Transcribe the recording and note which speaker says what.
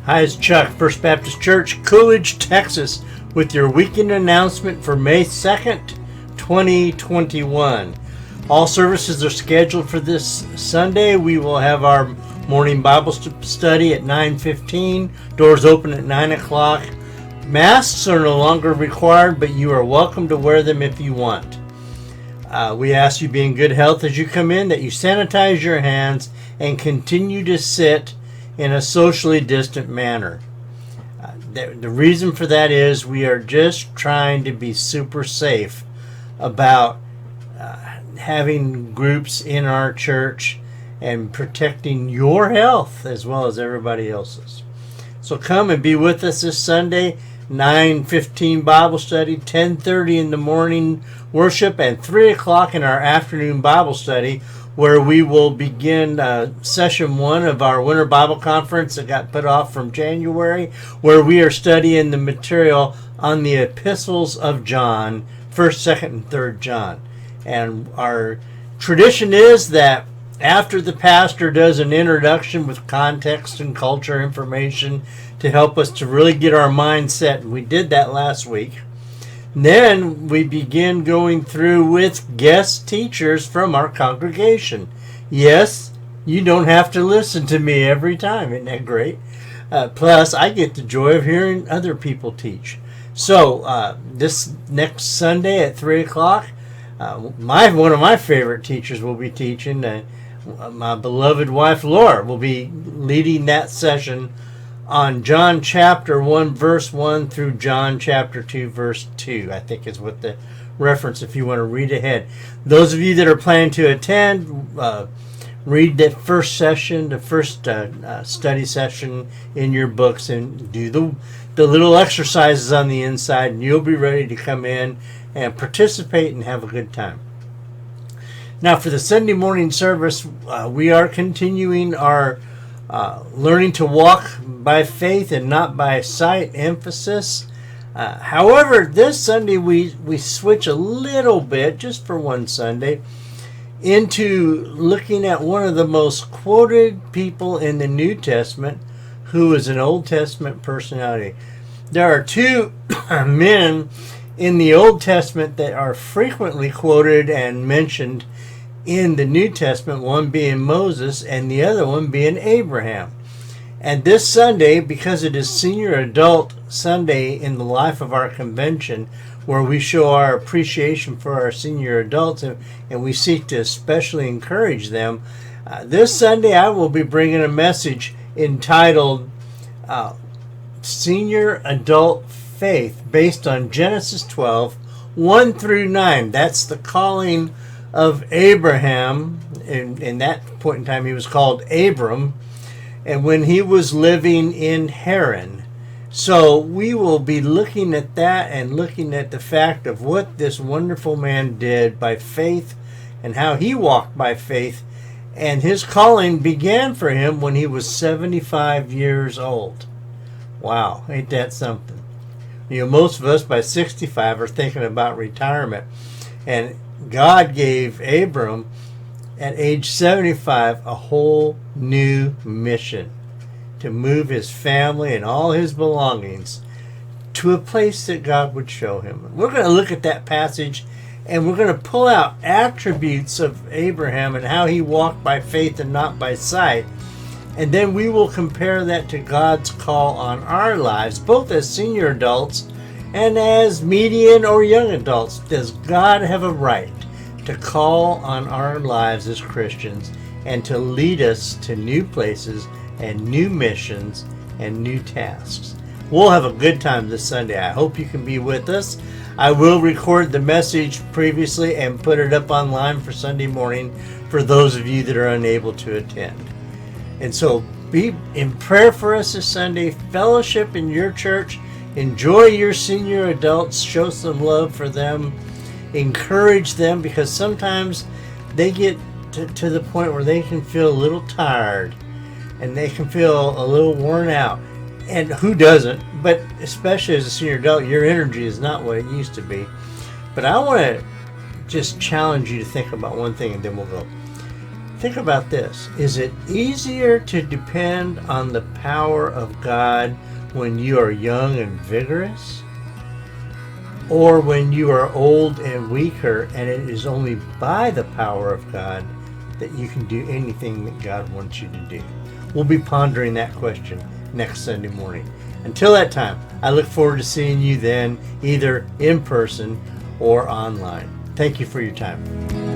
Speaker 1: Hi, it's Chuck, First Baptist Church, Coolidge, Texas, with your weekend announcement for May 2nd, 2021. All services are scheduled for this Sunday. We will have our morning Bible study at 9:15. Doors open at 9 o'clock. Masks are no longer required, but you are welcome to wear them if you want. We ask you be in good health as you come in, that you sanitize your hands and continue to sit in a socially distant manner. The reason for that is we are just trying to be super safe about having groups in our church and protecting your health as well as everybody else's. So come and be with us this Sunday, 9:15 Bible study, 10:30 in the morning worship, and 3 o'clock in our afternoon Bible study, where we will begin session 1 of our Winter Bible Conference that got put off from January, where we are studying the material on the epistles of John, 1st, 2nd, and 3rd John. And our tradition is that after the pastor does an introduction with context and culture information to help us to really get our mind set, and we did that last week, then we begin going through with guest teachers from our congregation. Yes, you don't have to listen to me every time. Isn't that great? Plus, I get the joy of hearing other people teach. So this next Sunday at 3 o'clock, one of my favorite teachers will be teaching. My beloved wife, Laura, will be leading that session on John chapter 1, verse 1 through John chapter 2, verse 2, I think is what the reference, if you want to read ahead. Those of you that are planning to attend, read that first session, the first study session in your books, and do the little exercises on the inside, and you'll be ready to come in and participate and have a good time. Now, for the Sunday morning service, we are continuing our learning to walk by faith and not by sight emphasis. However, this Sunday we switch a little bit, just for one Sunday, into looking at one of the most quoted people in the New Testament who is an Old Testament personality. There are two men in the Old Testament that are frequently quoted and mentioned in the New Testament, one being Moses and the other one being Abraham. And this Sunday, because it is Senior Adult Sunday in the life of our convention, where we show our appreciation for our senior adults and we seek to especially encourage them, this Sunday I will be bringing a message entitled Senior Adult Faith, based on Genesis 12, 1 through 9. That's the calling of Abraham. In that point in time, he was called Abram, and when he was living in Haran. So we will be looking at that and looking at the fact of what this wonderful man did by faith and how he walked by faith. And his calling began for him when he was 75 years old. Wow, ain't that something? You know, most of us by 65 are thinking about retirement. And God gave Abram, at age 75, a whole new mission to move his family and all his belongings to a place that God would show him. We're going to look at that passage, and we're going to pull out attributes of Abraham and how he walked by faith and not by sight. And then we will compare that to God's call on our lives, both as senior adults and as median or young adults. Does God have a right to call on our lives as Christians and to lead us to new places and new missions and new tasks? We'll have a good time this Sunday. I hope you can be with us. I will record the message previously and put it up online for Sunday morning for those of you that are unable to attend. And so be in prayer for us this Sunday. Fellowship in your church. Enjoy your senior adults. Show some love for them. Encourage them, because sometimes they get to the point where they can feel a little tired and they can feel a little worn out. And who doesn't? But especially as a senior adult, your energy is not what it used to be. But I want to just challenge you to think about one thing, and then we'll go. Think about this. Is it easier to depend on the power of God when you are young and vigorous? Or when you are old and weaker, and it is only by the power of God that you can do anything that God wants you to do? We'll be pondering that question next Sunday morning. Until that time, I look forward to seeing you then, either in person or online. Thank you for your time.